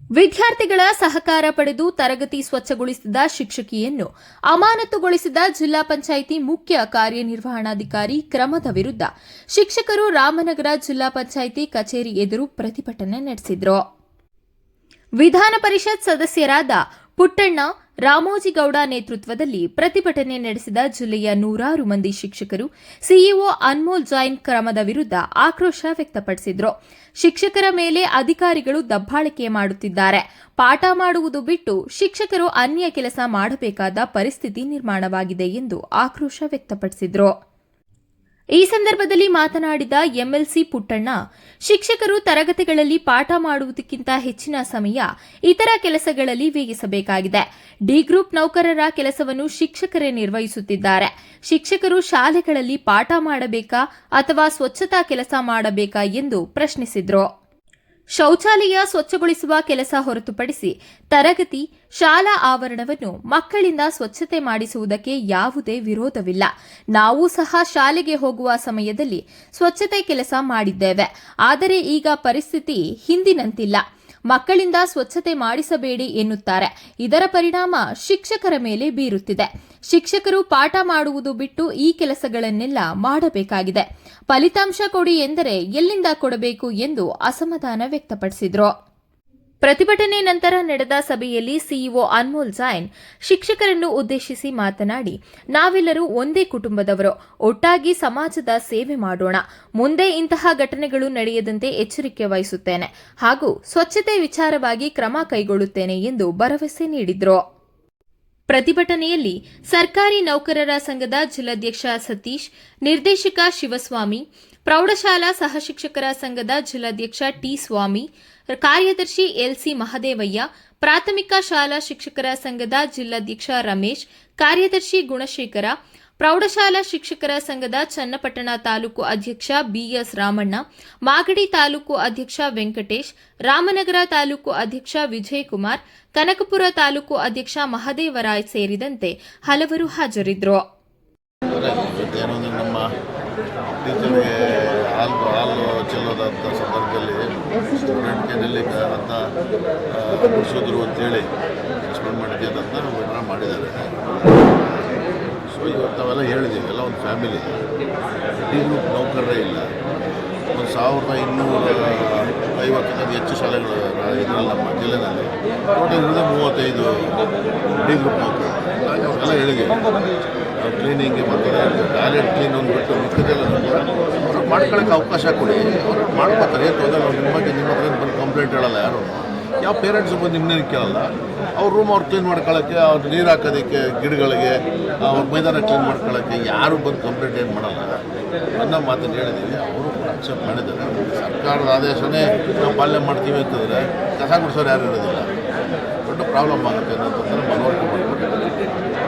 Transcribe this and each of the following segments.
ವಿದ್ಯಾರ್ಥಿಗಳ ಸಹಕಾರ ಪಡೆದು ತರಗತಿ ಸ್ವಚ್ಛಗೊಳಿಸಿದ ಶಿಕ್ಷಕಿಯನ್ನು ಅಮಾನತುಗೊಳಿಸಿದ ಜಿಲ್ಲಾ ಪಂಚಾಯಿತಿ ಮುಖ್ಯ ಕಾರ್ಯನಿರ್ವಹಣಾಧಿಕಾರಿ ಕ್ರಮದ ವಿರುದ್ಧ ಶಿಕ್ಷಕರು ರಾಮನಗರ ಜಿಲ್ಲಾ ಪಂಚಾಯಿತಿ ಕಚೇರಿ ಎದುರು ಪ್ರತಿಭಟನೆ ನಡೆಸಿದರು. ವಿಧಾನ ಪರಿಷತ್ ಸದಸ್ಯರಾದ ಪುಟ್ಟಣ್ಣ, ರಾಮೋಜಿಗೌಡ ನೇತೃತ್ವದಲ್ಲಿ ಪ್ರತಿಭಟನೆ ನಡೆಸಿದ ಜಿಲ್ಲೆಯ ನೂರಾರು ಮಂದಿ ಶಿಕ್ಷಕರು ಸಿಇಒ ಅನ್ಮೋಲ್ ಜೈನ್ ಕ್ರಮದ ವಿರುದ್ಧ ಆಕ್ರೋಶ ವ್ಯಕ್ತಪಡಿಸಿದರು. ಶಿಕ್ಷಕರ ಮೇಲೆ ಅಧಿಕಾರಿಗಳು ದಬ್ಬಾಳಿಕೆ ಮಾಡುತ್ತಿದ್ದಾರೆ. ಪಾಠ ಮಾಡುವುದು ಬಿಟ್ಟು ಶಿಕ್ಷಕರು ಅನ್ಯ ಕೆಲಸ ಮಾಡಬೇಕಾದ ಪರಿಸ್ಥಿತಿ ನಿರ್ಮಾಣವಾಗಿದೆ ಎಂದು ಆಕ್ರೋಶ ವ್ಯಕ್ತಪಡಿಸಿದರು. ಈ ಸಂದರ್ಭದಲ್ಲಿ ಮಾತನಾಡಿದ ಎಂಎಲ್ಸಿ ಪುಟ್ಟಣ್ಣ, ಶಿಕ್ಷಕರು ತರಗತಿಗಳಲ್ಲಿ ಪಾಠ ಮಾಡುವುದಕ್ಕಿಂತ ಹೆಚ್ಚಿನ ಸಮಯ ಇತರ ಕೆಲಸಗಳಲ್ಲಿ ವ್ಯಯಿಸಬೇಕಾಗಿದೆ. ಡಿ ಗ್ರೂಪ್ ನೌಕರರ ಕೆಲಸವನ್ನು ಶಿಕ್ಷಕರೇ ನಿರ್ವಹಿಸುತ್ತಿದ್ದಾರೆ. ಶಿಕ್ಷಕರು ಶಾಲೆಗಳಲ್ಲಿ ಪಾಠ ಮಾಡಬೇಕಾ ಅಥವಾ ಸ್ವಚ್ಛತಾ ಕೆಲಸ ಮಾಡಬೇಕಾ ಎಂದು ಪ್ರಶ್ನಿಸಿದರು. ಶೌಚಾಲಯ ಸ್ವಚ್ಛಗೊಳಿಸುವ ಕೆಲಸ ಹೊರತುಪಡಿಸಿ ತರಗತಿ, ಶಾಲಾ ಆವರಣವನ್ನು ಮಕ್ಕಳಿಂದ ಸ್ವಚ್ಛತೆ ಮಾಡಿಸುವುದಕ್ಕೆ ಯಾವುದೇ ವಿರೋಧವಿಲ್ಲ. ನಾವು ಸಹ ಶಾಲೆಗೆ ಹೋಗುವ ಸಮಯದಲ್ಲಿ ಸ್ವಚ್ಛತೆ ಕೆಲಸ ಮಾಡಿದ್ದೇವೆ. ಆದರೆ ಈಗ ಪರಿಸ್ಥಿತಿ ಹಿಂದಿನಂತಿಲ್ಲ. ಮಕ್ಕಳಿಂದ ಸ್ವಚ್ಛತೆ ಮಾಡಿಸಬೇಡಿ ಎನ್ನುತ್ತಾರೆ. ಇದರ ಪರಿಣಾಮ ಶಿಕ್ಷಕರ ಮೇಲೆ ಬೀರುತ್ತಿದೆ. ಶಿಕ್ಷಕರು ಪಾಠ ಮಾಡುವುದು ಬಿಟ್ಟು ಈ ಕೆಲಸಗಳನ್ನೆಲ್ಲ ಮಾಡಬೇಕಾಗಿದೆ. ಫಲಿತಾಂಶ ಕೊಡಿ ಎಂದರೆ ಎಲ್ಲಿಂದ ಕೊಡಬೇಕು ಎಂದು ಅಸಮಾಧಾನ ವ್ಯಕ್ತಪಡಿಸಿದರು. ಪ್ರತಿಭಟನೆ ನಂತರ ನಡೆದ ಸಭೆಯಲ್ಲಿ ಸಿಇಒ ಅನ್ಮೋಲ್ ಜೈನ್ ಶಿಕ್ಷಕರನ್ನು ಉದ್ದೇಶಿಸಿ ಮಾತನಾಡಿ, ನಾವೆಲ್ಲರೂ ಒಂದೇ ಕುಟುಂಬದವರು, ಒಟ್ಟಾಗಿ ಸಮಾಜದ ಸೇವೆ ಮಾಡೋಣ. ಮುಂದೆ ಇಂತಹ ಘಟನೆಗಳು ನಡೆಯದಂತೆ ಎಚ್ಚರಿಕೆ ವಹಿಸುತ್ತೇನೆ ಹಾಗೂ ಸ್ವಚ್ಛತೆ ವಿಚಾರವಾಗಿ ಕ್ರಮ ಕೈಗೊಳ್ಳುತ್ತೇನೆ ಎಂದು ಭರವಸೆ ನೀಡಿದರು. ಪ್ರತಿಭಟನೆಯಲ್ಲಿ ಸರ್ಕಾರಿ ನೌಕರರ ಸಂಘದ ಜಿಲ್ಲಾಧ್ಯಕ್ಷ ಸತೀಶ್, ನಿರ್ದೇಶಕ ಶಿವಸ್ವಾಮಿ, ಪ್ರೌಢಶಾಲಾ ಸಹಶಿಕ್ಷಕರ ಸಂಘದ ಜಿಲ್ಲಾಧ್ಯಕ್ಷ ಟಿ ಸ್ವಾಮಿ, ಕಾರ್ಯದರ್ಶಿ ಎಲ್ಸಿ ಮಹದೇವಯ್ಯ, ಪ್ರಾಥಮಿಕ ಶಾಲಾ ಶಿಕ್ಷಕರ ಸಂಘದ ಜಿಲ್ಲಾಧ್ಯಕ್ಷ ರಮೇಶ್, ಕಾರ್ಯದರ್ಶಿ ಗುಣಶೇಖರ, ಪ್ರೌಢಶಾಲಾ ಶಿಕ್ಷಕರ ಸಂಘದ ಚನ್ನಪಟ್ಟಣ ತಾಲೂಕು ಅಧ್ಯಕ್ಷ ಬಿಎಸ್ ರಾಮಣ್ಣ, ಮಾಗಡಿ ತಾಲೂಕು ಅಧ್ಯಕ್ಷ ವೆಂಕಟೇಶ್, ರಾಮನಗರ ತಾಲೂಕು ಅಧ್ಯಕ್ಷ ವಿಜಯಕುಮಾರ್, ಕನಕಪುರ ತಾಲೂಕು ಅಧ್ಯಕ್ಷ ಮಹದೇವರಾಯ್ ಸೇರಿದಂತೆ ಹಲವರು ಹಾಜರಿದ್ದರು. ನಮ್ಮ ಟೀಚರ್ಗೆ ಹಾಲು ಚೆಲ್ಲೋದಂಥ ಸಂದರ್ಭದಲ್ಲಿ ಸ್ಟೂಡೆಂಟ್ಗೆ ಅದನ್ನ ಬಿಡಿಸೋದ್ರು ಅಂತೇಳಿ ಸಸ್ಪೆಂಡ್ ಮಾಡಿದ್ದೆ ಅದನ್ನು ವಿಡ್ರಾ ಮಾಡಿದ್ದಾರೆ. ಸೊ ಇವತ್ತು ನಾವೆಲ್ಲ ಹೇಳಿದ್ದೀವಿ, ಎಲ್ಲ ಒಂದು ಫ್ಯಾಮಿಲಿ, ಡಿ ಗ್ರೂಪ್ ನೌಕರರೇ ಇಲ್ಲ. 1250 ಹೆಚ್ಚು ಶಾಲೆಗಳು ಇದರಲ್ಲಿ ನಮ್ಮ ಜಿಲ್ಲೆಯಲ್ಲಿ ಟೋಟಲ್ ಇರೋದು 35 ಡಿ ಗ್ರೂಪ್ ನೌಕರರು. ಹಾಗೆ ಅವ್ರಿಗೆಲ್ಲ ಹೇಳಿದ್ದೀವಿ, ಕ್ಲೀನಿಂಗ್ಗೆ ಮತ್ತು ಟಾಯ್ಲೆಟ್ ಕ್ಲೀನ್ ಅಂದ್ಬಿಟ್ಟು ಮಿಕ್ಕದೆಲ್ಲ ಅವ್ರು ಮಾಡ್ಕೊಳ್ಳೋಕ್ಕೆ ಅವಕಾಶ ಕೊಡಿ. ಅವ್ರು ಮಾಡ್ಕೋತಾರೆ, ಏನು ತೊಂದರೆ. ನಿಮ್ಮ ಬಗ್ಗೆ ನಿಮ್ಮ ಹತ್ರ ಬಂದು ಕಂಪ್ಲೇಂಟ್ ಹೇಳಲ್ಲ ಯಾರು. ಯಾವ ಪೇರೆಂಟ್ಸ್ ಬಂದು ನಿಮ್ಮನ್ನೇನು ಕೇಳಲ್ಲ. ಅವ್ರ ರೂಮ್ ಅವ್ರು ಕ್ಲೀನ್ ಮಾಡ್ಕೊಳ್ಳೋಕ್ಕೆ, ಅವ್ರು ನೀರು ಹಾಕೋದಕ್ಕೆ ಗಿಡಗಳಿಗೆ, ಅವ್ರ ಮೈದಾನ ಕ್ಲೀನ್ ಮಾಡ್ಕೊಳ್ಳೋಕ್ಕೆ ಯಾರು ಬಂದು ಕಂಪ್ಲೇಂಟ್ ಏನು ಮಾಡಲ್ಲ ಅನ್ನೋ ಮಾತನ್ನು ಹೇಳಿದ್ದೀವಿ. ಅವರು ಅಕ್ಸೆಪ್ಟ್ ಮಾಡಿದ್ದಾರೆ. ಸರ್ಕಾರದ ಆದೇಶನೇ ನಾವು ಪಾಲನೆ ಮಾಡ್ತೀವಿ ಅಂತಂದರೆ ಕಸ ಗುಡಿಸೋರು ಯಾರು ಇರೋದಿಲ್ಲ. ದೊಡ್ಡ ಪ್ರಾಬ್ಲಮ್ ಆಗುತ್ತೆ ಅನ್ನೋಂಥದ್ದನ್ನು ಮನವರಿಕೆ ಮಾಡಿಕೊಟ್ಟಿದ್ದಾರೆ.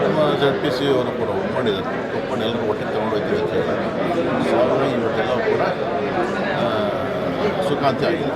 ನಮ್ಮ ZPC ಅವರು ಕೂಡ ಒಪ್ಕೊಂಡಿದ್ದಾರೆ. ಒಪ್ಕೊಂಡು ಎಲ್ಲರೂ ಒಟ್ಟಿಗೆ ತೊಗೊಂಡೋಗ್ತೀವಿ ಅಂತ ಹೇಳಿ ಇವತ್ತೆಲ್ಲ ಕೂಡ ಸುಖಾಂತಿ ಆಗಿದೆ.